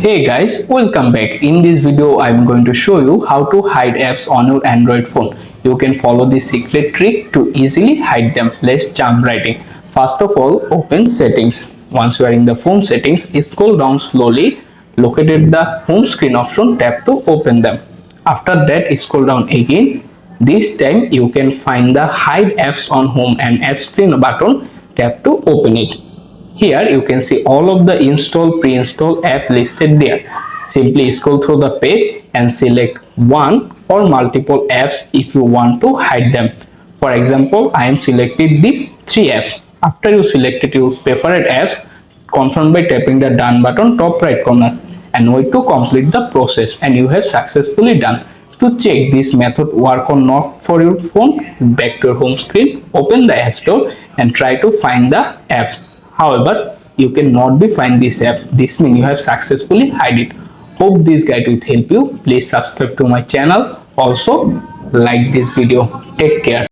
Hey guys, welcome back. In this video, I'm going to show you how to hide apps on your Android phone. You can follow this secret trick to easily hide them. Let's jump right in. First of all, open settings. Once you are in the phone settings, scroll down slowly, locate the home screen option, tap to open them. After that, scroll down again. This time you can find the hide apps on home and app screen button, tap to open it. Here you can see all of the install pre-install app listed there. Simply scroll through the page and select one or multiple apps if you want to hide them. For example, I am selected the 3 apps. After you selected your preferred apps, confirm by tapping the done button top right corner and wait to complete the process, and you have successfully done. To check this method work or not for your phone, back to your home screen, open the app store and try to find the apps. However, you cannot be find this app. This means you have successfully hide it. Hope this guide will help you. Please subscribe to my channel. Also, like this video. Take care.